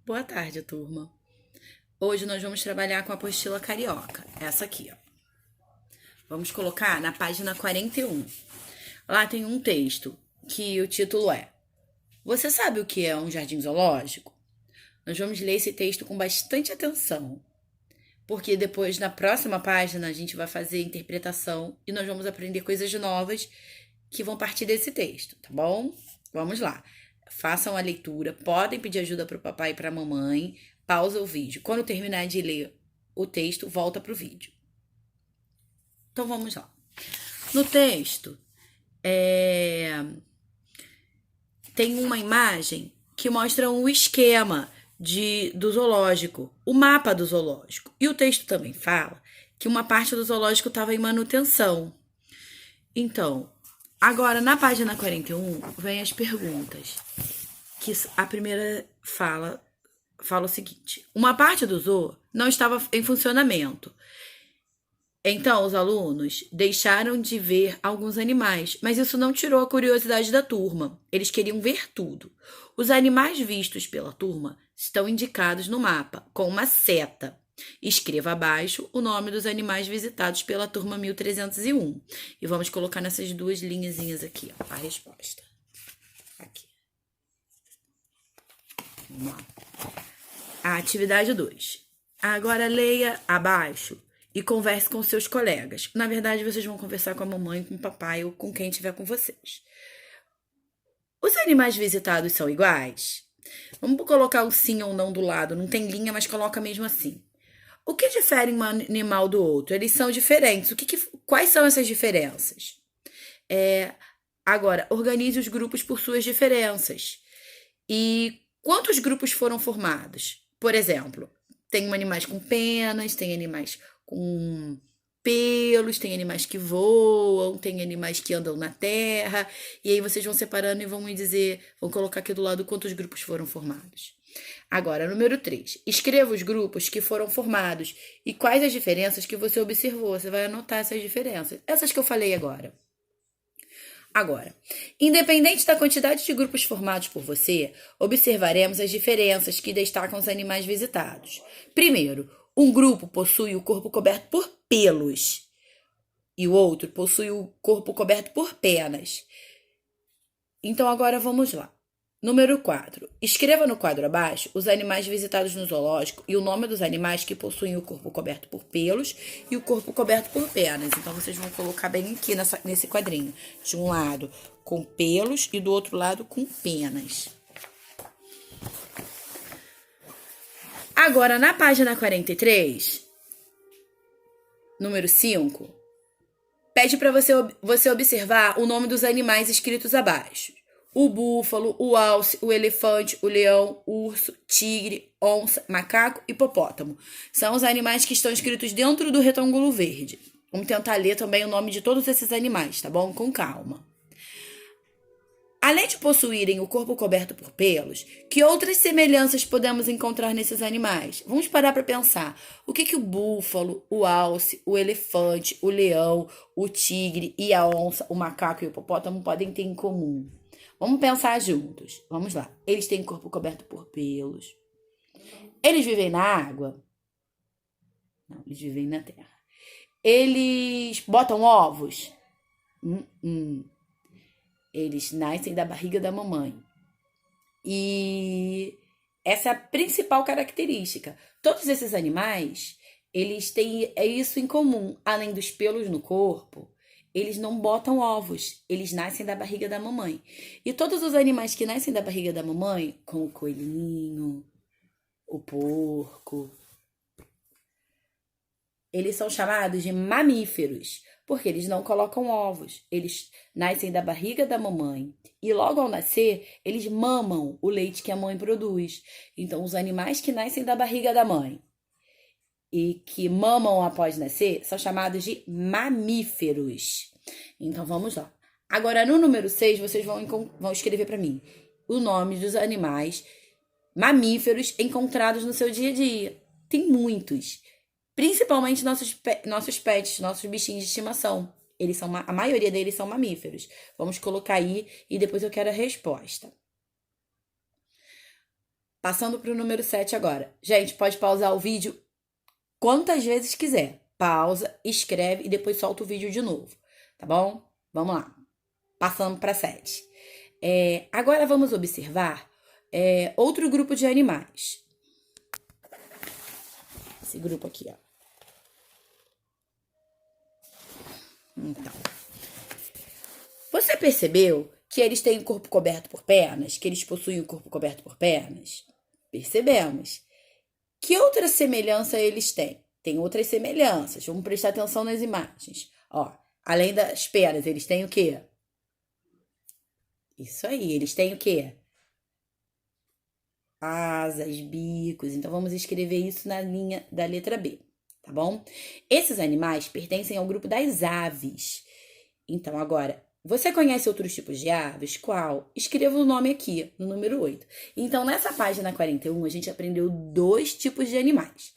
Boa tarde, turma. Hoje nós vamos trabalhar com a apostila carioca. Essa aqui, ó. Vamos colocar na página 41. Lá tem um texto que o título é: Você sabe o que é um jardim zoológico? Nós vamos ler esse texto com bastante atenção, porque depois, na próxima página, a gente vai fazer a interpretação e nós vamos aprender coisas novas que vão partir desse texto, tá bom? Vamos lá. Façam a leitura, podem pedir ajuda para o papai e para a mamãe, pausa o vídeo. Quando terminar de ler o texto, volta para o vídeo. Então vamos lá. No texto, tem uma imagem que mostra um esquema do zoológico, o mapa do zoológico. E o texto também fala que uma parte do zoológico estava em manutenção. Então, agora na página 41 vem as perguntas. Que a primeira fala o seguinte: uma parte do zoo não estava em funcionamento. Então, os alunos deixaram de ver alguns animais, mas isso não tirou a curiosidade da turma. Eles queriam ver tudo. Os animais vistos pela turma estão indicados no mapa, com uma seta. Escreva abaixo o nome dos animais visitados pela turma 1301. E vamos colocar nessas duas linhazinhas aqui, ó, a resposta. Aqui. Vamos lá. A atividade 2. Agora leia abaixo e converse com seus colegas. Na verdade, vocês vão conversar com a mamãe, com o papai ou com quem estiver com vocês. Os animais visitados são iguais? Vamos colocar um sim ou não do lado. Não tem linha, mas coloca mesmo assim. O que difere um animal do outro? Eles são diferentes. Quais são essas diferenças? Agora, organize os grupos por suas diferenças. E quantos grupos foram formados? Por exemplo, tem animais com penas, tem animais com pelos, tem animais que voam, tem animais que andam na terra. E aí vocês vão separando e vão me dizer, vão colocar aqui do lado quantos grupos foram formados. Agora, número 3. Escreva os grupos que foram formados e quais as diferenças que você observou. Você vai anotar essas diferenças. Essas que eu falei agora. Agora, independente da quantidade de grupos formados por você, observaremos as diferenças que destacam os animais visitados. Primeiro, um grupo possui o corpo coberto por pelos e o outro possui o corpo coberto por penas. Então, agora vamos lá. Número 4. Escreva no quadro abaixo os animais visitados no zoológico e o nome dos animais que possuem o corpo coberto por pelos e o corpo coberto por penas. Então, vocês vão colocar bem aqui nesse quadrinho. De um lado com pelos e do outro lado com penas. Agora, na página 43, número 5, pede para você observar o nome dos animais escritos abaixo. O búfalo, o alce, o elefante, o leão, o urso, tigre, onça, macaco e hipopótamo. São os animais que estão escritos dentro do retângulo verde. Vamos tentar ler também o nome de todos esses animais, tá bom? Com calma. Além de possuírem o corpo coberto por pelos, que outras semelhanças podemos encontrar nesses animais? Vamos parar para pensar. O que o búfalo, o alce, o elefante, o leão, o tigre e a onça, o macaco e o hipopótamo podem ter em comum? Vamos pensar juntos. Vamos lá. Eles têm corpo coberto por pelos. Eles vivem na água? Não, eles vivem na terra. Eles botam ovos? Eles nascem da barriga da mamãe. E essa é a principal característica. Todos esses animais, eles têm isso em comum. Além dos pelos no corpo, eles não botam ovos. Eles nascem da barriga da mamãe. E todos os animais que nascem da barriga da mamãe, como o coelhinho, o porco, eles são chamados de mamíferos, porque eles não colocam ovos. Eles nascem da barriga da mamãe e logo ao nascer, eles mamam o leite que a mãe produz. Então, os animais que nascem da barriga da mãe e que mamam após nascer são chamados de mamíferos. Então, vamos lá. Agora, no número 6, vocês vão escrever para mim o nome dos animais mamíferos encontrados no seu dia a dia. Tem muitos. Principalmente nossos pets, nossos bichinhos de estimação. A maioria deles são mamíferos. Vamos colocar aí e depois eu quero a resposta. Passando para o número 7 agora. Gente, pode pausar o vídeo quantas vezes quiser. Pausa, escreve e depois solta o vídeo de novo, tá bom? Vamos lá. Passando para 7. Agora vamos observar outro grupo de animais. Esse grupo aqui, ó. Então, você percebeu que eles têm o corpo coberto por pernas? Que eles possuem o corpo coberto por pernas? Percebemos. Que outra semelhança eles têm? Tem outras semelhanças. Vamos prestar atenção nas imagens. Ó, além das pernas, eles têm o quê? Isso aí, eles têm o quê? Asas, bicos. Então, vamos escrever isso na linha da letra B, tá bom? Esses animais pertencem ao grupo das aves. Então, agora, você conhece outros tipos de aves? Qual? Escreva o nome aqui, no número 8. Então, nessa página 41, a gente aprendeu 2 tipos de animais,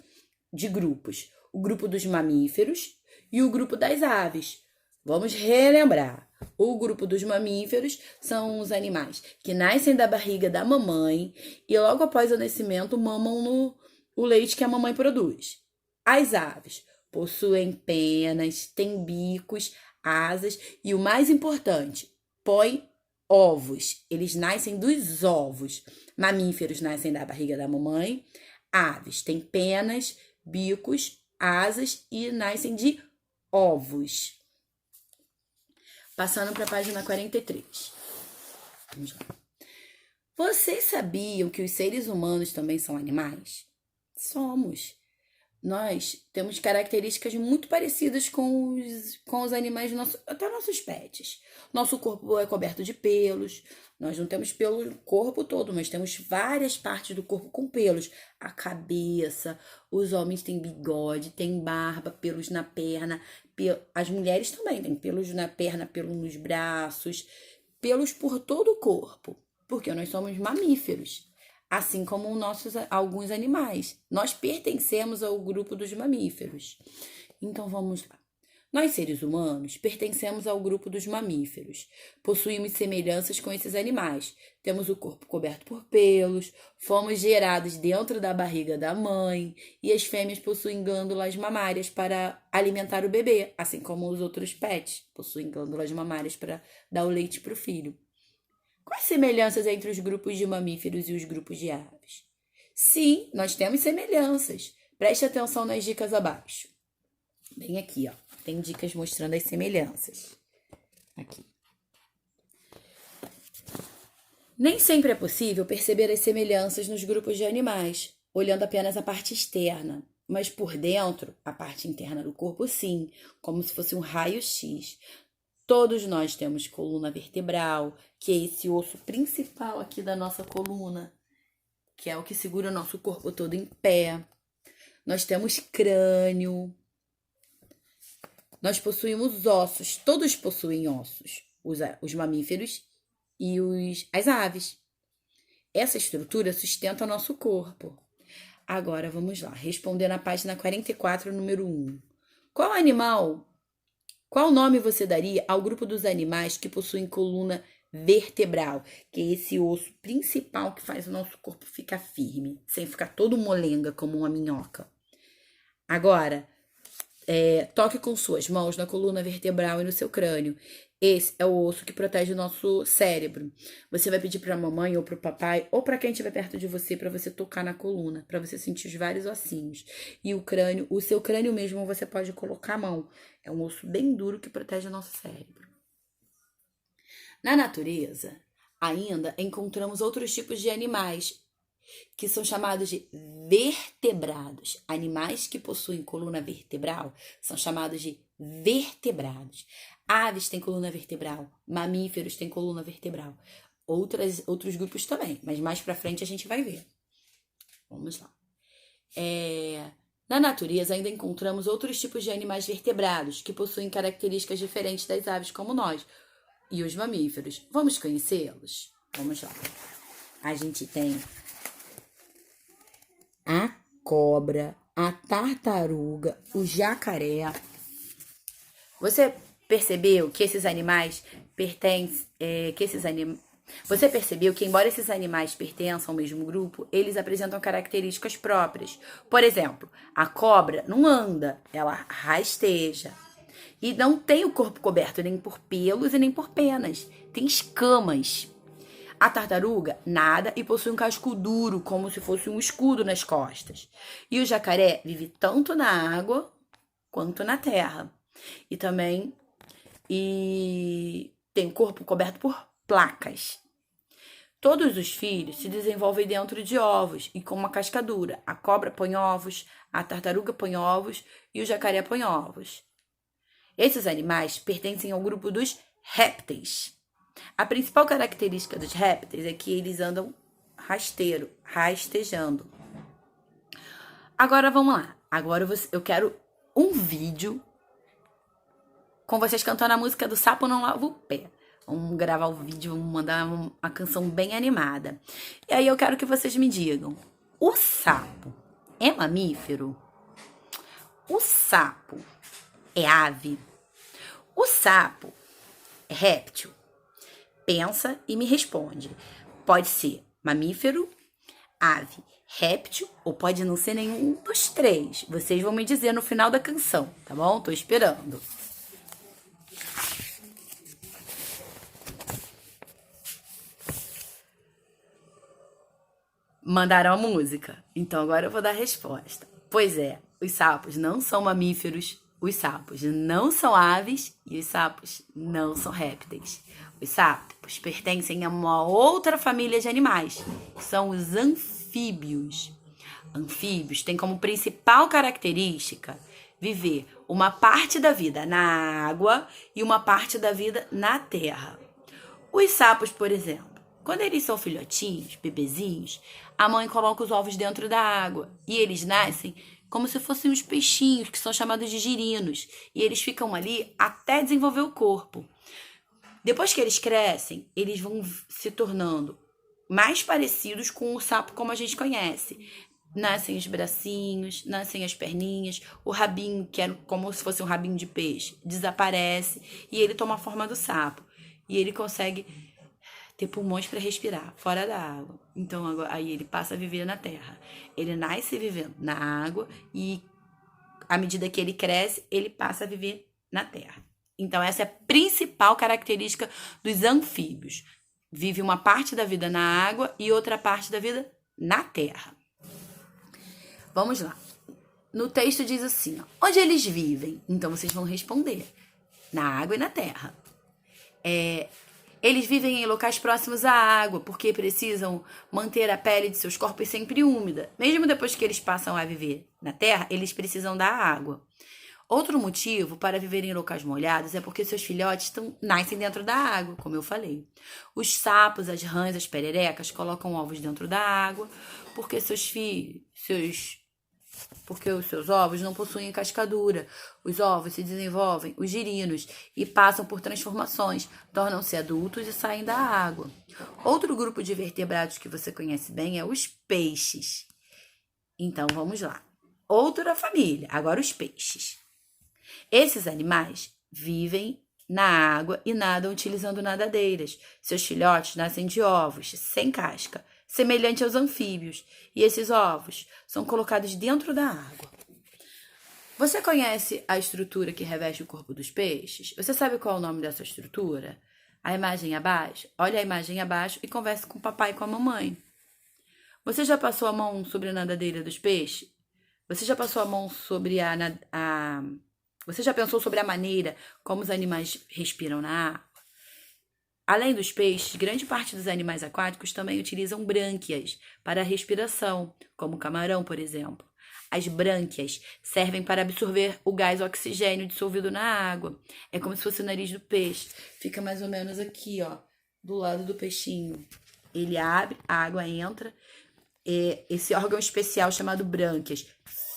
de grupos. O grupo dos mamíferos e o grupo das aves. Vamos relembrar. O grupo dos mamíferos são os animais que nascem da barriga da mamãe e logo após o nascimento mamam o leite que a mamãe produz. As aves possuem penas, têm bicos, asas e o mais importante, põem ovos. Eles nascem dos ovos. Mamíferos nascem da barriga da mamãe. Aves têm penas, bicos, asas e nascem de ovos. Passando para a página 43. Vamos lá. Vocês sabiam que os seres humanos também são animais? Somos. Nós temos características muito parecidas com os animais, até nossos pets. Nosso corpo é coberto de pelos. Nós não temos pelo no corpo todo, mas temos várias partes do corpo com pelos. A cabeça, os homens têm bigode, têm barba, pelos na perna. As mulheres também têm pelos na perna, pelos nos braços, pelos por todo o corpo, porque nós somos mamíferos. Assim como alguns animais. Nós pertencemos ao grupo dos mamíferos. Então, vamos lá. Nós, seres humanos, pertencemos ao grupo dos mamíferos. Possuímos semelhanças com esses animais. Temos o corpo coberto por pelos, fomos gerados dentro da barriga da mãe e as fêmeas possuem glândulas mamárias para alimentar o bebê, assim como os outros pets possuem glândulas mamárias para dar o leite para o filho. Quais semelhanças entre os grupos de mamíferos e os grupos de aves? Sim, nós temos semelhanças. Preste atenção nas dicas abaixo. Bem aqui, ó. Tem dicas mostrando as semelhanças. Aqui. Nem sempre é possível perceber as semelhanças nos grupos de animais, olhando apenas a parte externa. Mas por dentro, a parte interna do corpo, sim, como se fosse um raio-x. Todos nós temos coluna vertebral, que é esse osso principal aqui da nossa coluna, que é o que segura o nosso corpo todo em pé. Nós temos crânio. Nós possuímos ossos. Todos possuem ossos. Os mamíferos e as aves. Essa estrutura sustenta o nosso corpo. Agora, vamos lá. Responder na página 44, número 1. Qual nome você daria ao grupo dos animais que possuem coluna vertebral, que é esse osso principal que faz o nosso corpo ficar firme, sem ficar todo molenga como uma minhoca? Agora, toque com suas mãos na coluna vertebral e no seu crânio. Esse é o osso que protege o nosso cérebro. Você vai pedir para a mamãe ou para o papai ou para quem estiver perto de você para você tocar na coluna, para você sentir os vários ossinhos. E o seu crânio mesmo, você pode colocar a mão. É um osso bem duro que protege o nosso cérebro. Na natureza, ainda encontramos outros tipos de animais que são chamados de vertebrados. Animais que possuem coluna vertebral são chamados de vertebrados. Aves têm coluna vertebral, mamíferos têm coluna vertebral. Outros grupos também, mas mais pra frente a gente vai ver. Vamos lá. Na natureza ainda encontramos outros tipos de animais vertebrados que possuem características diferentes das aves como nós e os mamíferos. Vamos conhecê-los? Vamos lá. A gente tem a cobra, a tartaruga, o jacaré. Você percebeu que esses animais Você percebeu que, embora esses animais pertençam ao mesmo grupo, eles apresentam características próprias. Por exemplo, a cobra não anda, ela rasteja. E não tem o corpo coberto nem por pelos e nem por penas. Tem escamas. A tartaruga nada e possui um casco duro, como se fosse um escudo nas costas. E o jacaré vive tanto na água quanto na terra. E também tem o corpo coberto por placas. Todos os filhos se desenvolvem dentro de ovos e com uma casca dura. A cobra põe ovos, a tartaruga põe ovos e o jacaré põe ovos. Esses animais pertencem ao grupo dos répteis. A principal característica dos répteis é que eles andam rastejando. Agora vamos lá. Agora eu quero um vídeo com vocês cantando a música do Sapo Não Lava o Pé. Vamos gravar o vídeo, vamos mandar uma canção bem animada. E aí eu quero que vocês me digam: o sapo é mamífero? O sapo é ave? O sapo é réptil? Pensa e me responde. Pode ser mamífero, ave, réptil ou pode não ser nenhum dos três. Vocês vão me dizer no final da canção, tá bom? Tô esperando. Mandaram a música. Então agora eu vou dar a resposta. Pois é, os sapos não são mamíferos, os sapos não são aves e os sapos não são répteis. Os sapos pertencem a uma outra família de animais, que são os anfíbios. Anfíbios têm como principal característica viver uma parte da vida na água e uma parte da vida na terra. Os sapos, por exemplo, quando eles são filhotinhos, bebezinhos, a mãe coloca os ovos dentro da água e eles nascem como se fossem os peixinhos, que são chamados de girinos. E eles ficam ali até desenvolver o corpo. Depois que eles crescem, eles vão se tornando mais parecidos com o sapo como a gente conhece. Nascem os bracinhos, nascem as perninhas, o rabinho, que é como se fosse um rabinho de peixe, desaparece e ele toma a forma do sapo. E ele consegue ter pulmões para respirar fora da água. Então, aí ele passa a viver na terra. Ele nasce vivendo na água e, à medida que ele cresce, ele passa a viver na terra. Então, essa é a principal característica dos anfíbios. Vive uma parte da vida na água e outra parte da vida na terra. Vamos lá. No texto diz assim, ó, onde eles vivem? Então, vocês vão responder. Na água e na terra. Eles vivem em locais próximos à água, porque precisam manter a pele de seus corpos sempre úmida. Mesmo depois que eles passam a viver na terra, eles precisam da água. Outro motivo para viverem em locais molhados é porque seus filhotes nascem dentro da água, como eu falei. Os sapos, as rãs, as pererecas colocam ovos dentro da água, porque porque os seus ovos não possuem cascadura. Os ovos se desenvolvem, os girinos, e passam por transformações, tornam-se adultos e saem da água. Outro grupo de vertebrados que você conhece bem é os peixes. Então, vamos lá. Outra família, agora os peixes. Esses animais vivem na água e nadam utilizando nadadeiras. Seus filhotes nascem de ovos, sem casca, semelhante aos anfíbios, e esses ovos são colocados dentro da água. Você conhece a estrutura que reveste o corpo dos peixes? Você sabe qual é o nome dessa estrutura? A imagem abaixo? Olha a imagem abaixo e converse com o papai e com a mamãe. Você já passou a mão sobre a nadadeira dos peixes? Você já passou a mão sobre Você já pensou sobre a maneira como os animais respiram na água? Além dos peixes, grande parte dos animais aquáticos também utilizam brânquias para a respiração, como o camarão, por exemplo. As brânquias servem para absorver o gás oxigênio dissolvido na água. É como se fosse o nariz do peixe. Fica mais ou menos aqui, ó, do lado do peixinho. Ele abre, a água entra. Esse órgão especial chamado brânquias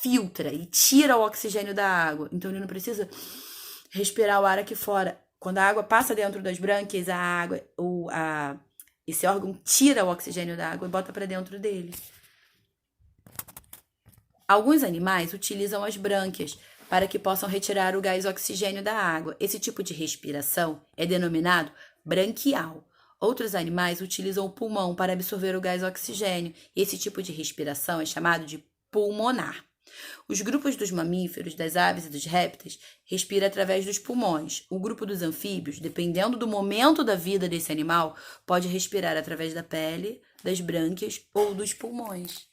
filtra e tira o oxigênio da água. Então ele não precisa respirar o ar aqui fora. Quando a água passa dentro das brânquias, esse órgão tira o oxigênio da água e bota para dentro dele. Alguns animais utilizam as brânquias para que possam retirar o gás oxigênio da água. Esse tipo de respiração é denominado branquial. Outros animais utilizam o pulmão para absorver o gás oxigênio, e esse tipo de respiração é chamado de pulmonar. Os grupos dos mamíferos, das aves e dos répteis respira através dos pulmões. O grupo dos anfíbios, dependendo do momento da vida desse animal, pode respirar através da pele, das brânquias ou dos pulmões.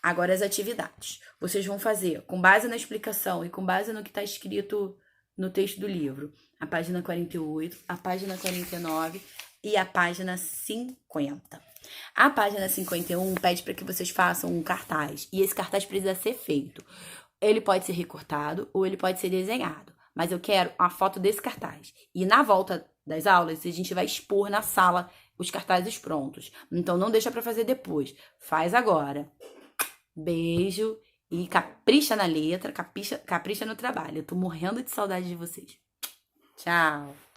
Agora as atividades. Vocês vão fazer, com base na explicação e com base no que está escrito no texto do livro, a página 48, a página 49 e a página 50. A página 51 pede para que vocês façam um cartaz, e esse cartaz precisa ser feito. Ele pode ser recortado ou ele pode ser desenhado, mas eu quero a foto desse cartaz. E na volta das aulas, a gente vai expor na sala os cartazes prontos. Então não deixa para fazer depois, faz agora. Beijo e capricha na letra, capricha no trabalho. Eu tô morrendo de saudade de vocês. Tchau!